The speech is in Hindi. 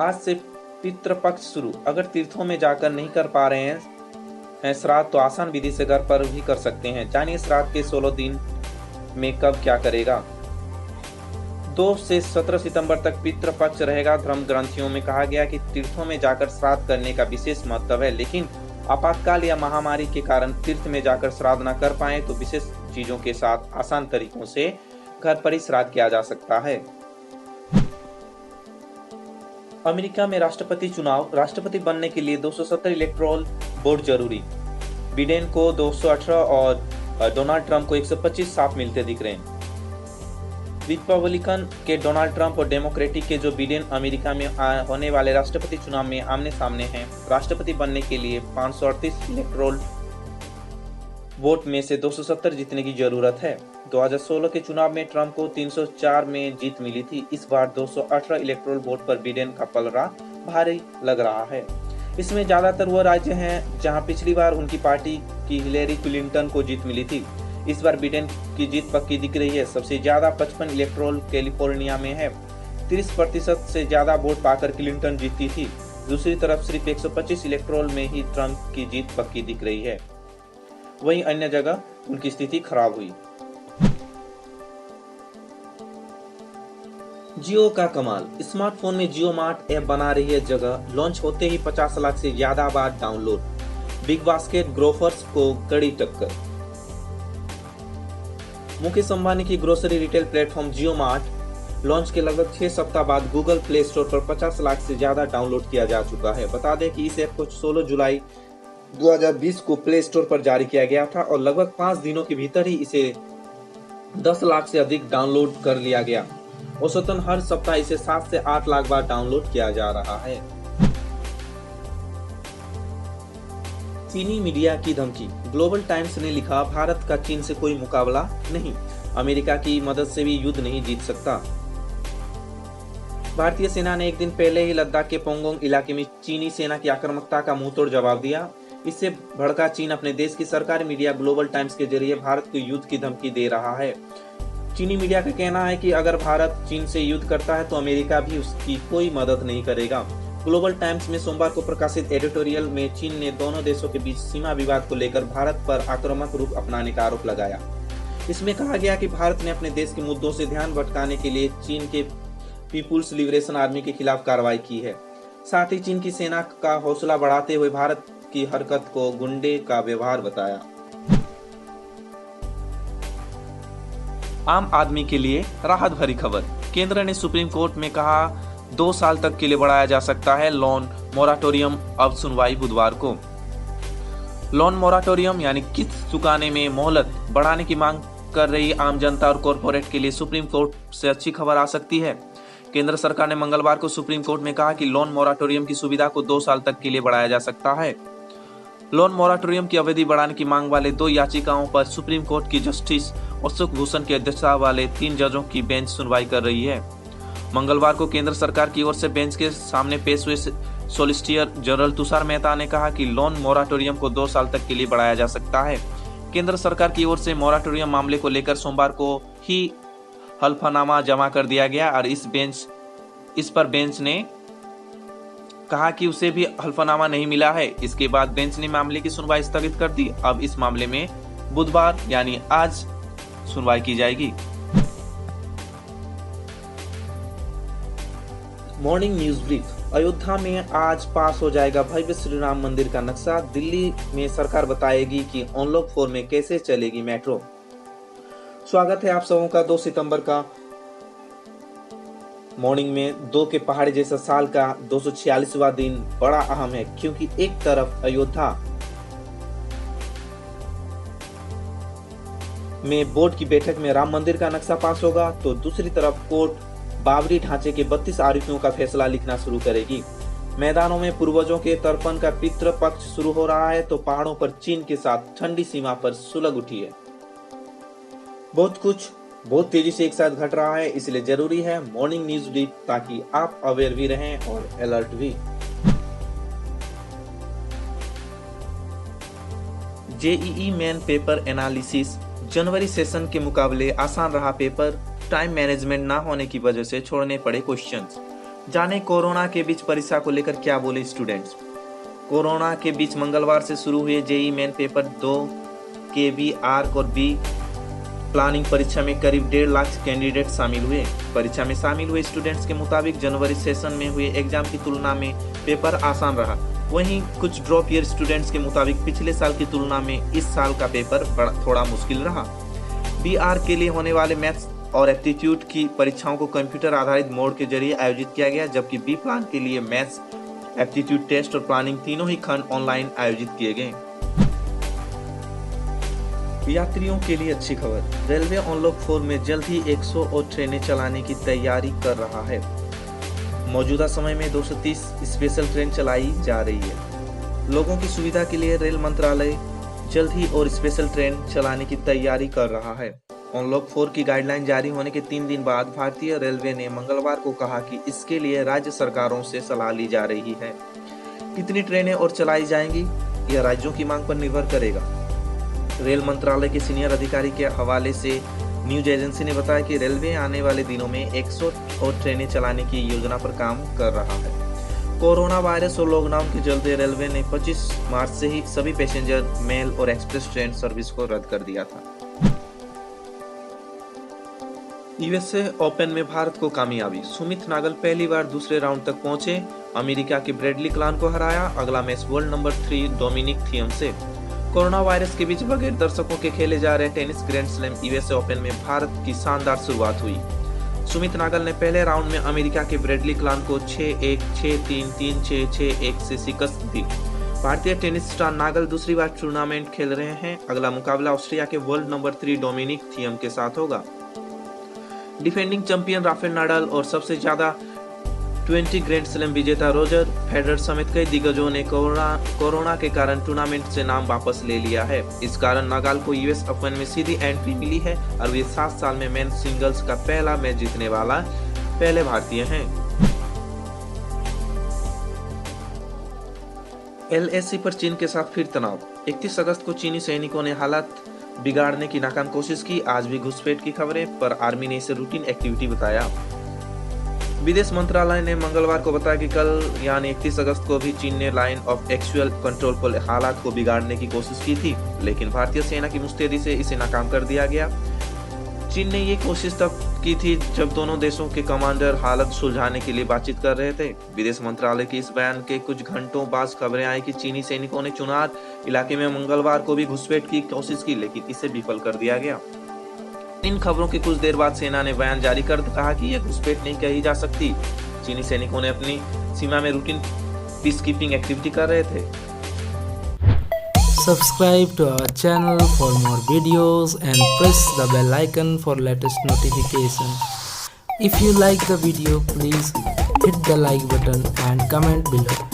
आज से पितृपक्ष शुरू। अगर तीर्थों में जाकर नहीं कर पा रहे हैं श्राद्ध तो आसान विधि से घर पर भी कर सकते हैं। जानिए श्राद्ध के 16 दिन में कब क्या करेगा। 2 से 17 सितंबर तक पितृपक्ष रहेगा। धर्म ग्रंथियों में कहा गया कि तीर्थों में जाकर श्राद्ध करने का विशेष महत्व है, लेकिन आपातकाल या महामारी के कारण तीर्थ में जाकर श्राद्ध न कर पाए तो विशेष चीजों के साथ आसान तरीकों से घर पर ही श्राद्ध किया जा सकता है। अमेरिका में राष्ट्रपति चुनाव। राष्ट्रपति बनने के लिए 270 इलेक्टोरल वोट जरूरी। बिडेन को 218 और डोनाल्ड ट्रंप को 125 साफ मिलते दिख रहे हैं। रिपब्लिकन के डोनाल्ड ट्रंप और डेमोक्रेटिक के जो बिडेन अमेरिका में होने वाले राष्ट्रपति चुनाव में आमने सामने हैं। राष्ट्रपति बनने के लिए 538 इलेक्टोरल वोट में से 270 जीतने की जरूरत है। 2016 के चुनाव में ट्रंप को 304 में जीत मिली थी। इस बार 218 इलेक्टोरल वोट पर बिडेन का पलड़ा भारी लग रहा है। इसमें ज्यादातर वो राज्य हैं जहां पिछली बार उनकी पार्टी की हिलेरी क्लिंटन को जीत मिली थी। इस बार बिडेन की जीत पक्की दिख रही है। सबसे ज्यादा 55 इलेक्टोरल कैलिफोर्निया में है। 30% से ज्यादा वोट पाकर क्लिंटन जीती थी। दूसरी तरफ सिर्फ 125 इलेक्टोरल में ही ट्रंप की जीत पक्की दिख रही है। वहीं अन्य जगह उनकी स्थिति खराब हुई। जियो का कमाल। स्मार्टफोन में जियो मार्ट ऐप बना रही है जगह। लॉन्च होते ही 50 लाख से ज्यादा बार डाउनलोड। बिग बास्केट ग्रोफर्स को कड़ी टक्कर। मुकेश अंबानी की ग्रोसरी रिटेल प्लेटफॉर्म जियो मार्ट लॉन्च के लगभग 6 सप्ताह बाद गूगल प्ले स्टोर पर 50 लाख से ज्यादा डाउनलोड किया जा चुका है। बता दें कि इस ऐप को 16 जुलाई 2020 को प्ले स्टोर पर जारी किया गया था और लगभग 5 दिनों के भीतर ही इसे 10 लाख से अधिक डाउनलोड कर लिया गया। औसतन हर सप्ताह इसे 7 से 8 लाख बार डाउनलोड किया जा रहा है। चीनी मीडिया की धमकी। ग्लोबल टाइम्स ने लिखा, भारत का चीन से कोई मुकाबला नहीं, अमेरिका की मदद से भी युद्ध नहीं जीत सकता। भारतीय सेना ने एक दिन पहले ही लद्दाख के पोंगोंग इलाके में चीनी सेना की आक्रामकता का मुंहतोड़ जवाब दिया। इससे भड़का चीन अपने देश की सरकारी मीडिया ग्लोबल टाइम्स के जरिए भारत को युद्ध की धमकी दे रहा है। चीनी मीडिया का कहना है कि अगर भारत चीन से युद्ध करता है तो अमेरिका भी उसकी कोई मदद नहीं करेगा। ग्लोबल टाइम्स में सोमवार को प्रकाशित एडिटोरियल में चीन ने दोनों देशों के बीच सीमा विवाद को लेकर भारत पर आक्रामक रूप अपनाने का आरोप लगाया। इसमें कहा गया कि भारत ने अपने देश के मुद्दों से ध्यान भटकाने के लिए चीन के पीपुल्स लिबरेशन आर्मी के खिलाफ कार्रवाई की है। साथ ही चीन की सेना का हौसला बढ़ाते हुए भारत की हरकत को गुंडे का व्यवहार बताया। आम आदमी के लिए राहत भरी खबर। केंद्र ने सुप्रीम कोर्ट में कहा 2 साल तक के लिए बढ़ाया जा सकता है लोन मोराटोरियम। अब सुनवाई बुधवार को। लोन मोराटोरियम यानी किस्त चुकाने में मोहलत बढ़ाने की मांग कर रही आम जनता और कॉरपोरेट के लिए सुप्रीम कोर्ट से अच्छी खबर आ सकती है। केंद्र सरकार ने मंगलवार को सुप्रीम कोर्ट में कहा कि लोन मोराटोरियम की सुविधा को 2 साल तक के लिए बढ़ाया जा सकता है। लोन मोराटोरियम की अवधि बढ़ाने की मांग वाले 2 याचिकाओं पर सुप्रीम कोर्ट की जस्टिस अशोक भूषण की अध्यक्षता वाले 3 जजों की बेंच सुनवाई कर रही है। मंगलवार को केंद्र सरकार की ओर से बेंच के सामने पेश हुए सॉलिसिटर जनरल तुषार मेहता ने कहा कि लोन मोराटोरियम को 2 साल तक के लिए बढ़ाया जा सकता है। केंद्र सरकार की ओर से मोराटोरियम मामले को लेकर सोमवार को ही हल्फनामा जमा कर दिया गया और इस पर बेंच ने कहा कि उसे भी हल्फनामा नहीं मिला है। इसके बाद बेंच ने मामले की सुनवाई स्थगित कर दी। अब इस मामले में बुधवार यानी आज सुनवाई की जाएगी। Morning news brief. अयोध्या में आज पास हो जाएगा भव्य श्री राम मंदिर का नक्शा। दिल्ली में सरकार बताएगी कि अनलॉक 4 में कैसे चलेगी मेट्रो। स्वागत है आप सबों का 2 सितंबर का मॉर्निंग में। 2 के पहाड़ जैसा साल का 246वां दिन बड़ा अहम है, क्योंकि एक तरफ अयोध्या में बोर्ड की बैठक में राम मंदिर का नक्शा पास होगा, तो दूसरी तरफ कोर्ट बाबरी ढांचे के 32 आरोपियों का फैसला लिखना शुरू करेगी। मैदानों में पूर्वजों के तर्पण का पितृपक्ष शुरू हो रहा है, तो पहाड़ों पर चीन के साथ ठंडी सीमा पर सुलग उठी है। बहुत कुछ बहुत तेजी से एक साथ घट रहा है, इसलिए जरूरी है मॉर्निंग न्यूज ब्रीफ, ताकि आप अवेयर भी रहें और अलर्ट भी। JEE main paper analysis. जनवरी सेशन के मुकाबले आसान रहा पेपर। टाइम मैनेजमेंट ना होने की वजह से छोड़ने पड़े क्वेश्चंस। जाने कोरोना के बीच परीक्षा को लेकर क्या बोले स्टूडेंट्स। कोरोना के बीच मंगलवार से शुरू हुए जेईई मेन पेपर 2 के बी आर्क और बी प्लानिंग परीक्षा में करीब 1.5 लाख कैंडिडेट शामिल हुए। परीक्षा में शामिल हुए स्टूडेंट्स के मुताबिक जनवरी सेशन में हुए एग्जाम की तुलना में पेपर आसान रहा। वहीं कुछ ड्रॉप ईयर स्टूडेंट्स के मुताबिक पिछले साल की तुलना में इस साल का पेपर थोड़ा मुश्किल रहा। बी आर्क के लिए होने वाले मैथ्स और एप्टीट्यूड की परीक्षाओं को कंप्यूटर आधारित मोड के जरिए आयोजित किया गया, जबकि बी प्लान के लिए मैथ्स, एप्टीट्यूड टेस्ट और प्लानिंग तीनों ही खंड ऑनलाइन आयोजित किए गए। यात्रियों के लिए अच्छी खबर, रेलवे अनलॉक 4 में जल्द ही 100 और ट्रेनें चलाने की तैयारी कर रहा है। मौजूदा समय में 230 स्पेशल ट्रेन चलाई जा रही है। लोगों की सुविधा के लिए रेल मंत्रालय जल्द ही और स्पेशल ट्रेन चलाने की तैयारी कर रहा है। अनलॉक 4 की गाइडलाइन जारी होने के 3 दिन बाद भारतीय रेलवे ने मंगलवार को कहा कि इसके लिए राज्य सरकारों से सलाह ली जा रही है। कितनी ट्रेनें और चलाई जाएंगी, यह राज्यों की मांग पर निर्भर करेगा। रेल मंत्रालय के सीनियर अधिकारी के हवाले से न्यूज एजेंसी ने बताया कि रेलवे आने वाले दिनों में 100 और ट्रेनें चलाने की योजना पर काम कर रहा है। कोरोना वायरस और लॉकडाउन के चलते रेलवे ने 25 मार्च से ही सभी पैसेंजर, मेल और एक्सप्रेस ट्रेन सर्विस को रद्द कर दिया था। यूएसए ओपन में भारत को कामयाबी, सुमित नागल पहली बार दूसरे राउंड तक पहुंचे। अमेरिका के ब्रैडली क्लान को हराया। अगला match world number 3 Dominic Thiem से। कोरोना वायरस के बीच बगैर दर्शकों के खेले जा रहे tennis grand slam USA open में भारत की शानदार शुरुआत हुई। सुमित नागल ने पहले राउंड में अमेरिका के ब्रैडली क्लान को 6-1, 6-3, 3-6, 6-1 से शिकस्त दी। भारतीय टेनिस स्टार नागल दूसरी बार टूर्नामेंट खेल रहे हैं। अगला मुकाबला ऑस्ट्रिया के वर्ल्ड नंबर 3 डोमिनिक थियम के साथ होगा। डिफेंडिंग चैंपियन राफेल नाडाल और सबसे ज्यादा 20 ग्रैंड स्लैम विजेता रोजर फेडरर समेत कई दिग्गजों ने कोरोना के कारण टूर्नामेंट से नाम वापस ले लिया है। इस कारण नागाल को यूएस ओपन में सीधी एंट्री मिली है और वे 7 साल में मेन सिंगल्स का पहला मैच जीतने वाला पहले भारतीय हैं। एलएसी पर चीन के साथ फिर तनाव। 31 अगस्त को चीनी सैनिकों ने हालात बिगाड़ने की नाकाम कोशिश की। आज भी घुसपैठ की खबरें, पर आर्मी ने इसे रूटीन एक्टिविटी बताया। विदेश मंत्रालय ने मंगलवार को बताया कि कल यानी 31 अगस्त को भी चीन ने लाइन ऑफ एक्चुअल कंट्रोल पर हालात को बिगाड़ने की कोशिश की थी, लेकिन भारतीय सेना की मुस्तैदी से इसे नाकाम कर दिया गया। चीन ने ये कोशिश तब की थी जब दोनों देशों के कमांडर हालत सुलझाने के लिए बातचीत कर रहे थे। विदेश मंत्रालय के इस बयान के कुछ घंटों बाद खबरें आई कि चीनी सैनिकों ने चुनार इलाके में मंगलवार को भी घुसपैठ की कोशिश की, लेकिन इसे विफल कर दिया गया। इन खबरों के कुछ देर बाद सेना ने बयान जारी कर कहा कि यह घुसपैठ नहीं कही जा सकती। चीनी सैनिकों ने अपनी सीमा में रूटीन पीस कीपिंग एक्टिविटी कर रहे थे। Subscribe to our channel for more videos and press the bell icon for latest notification. If you like the video, please hit the like button and comment below.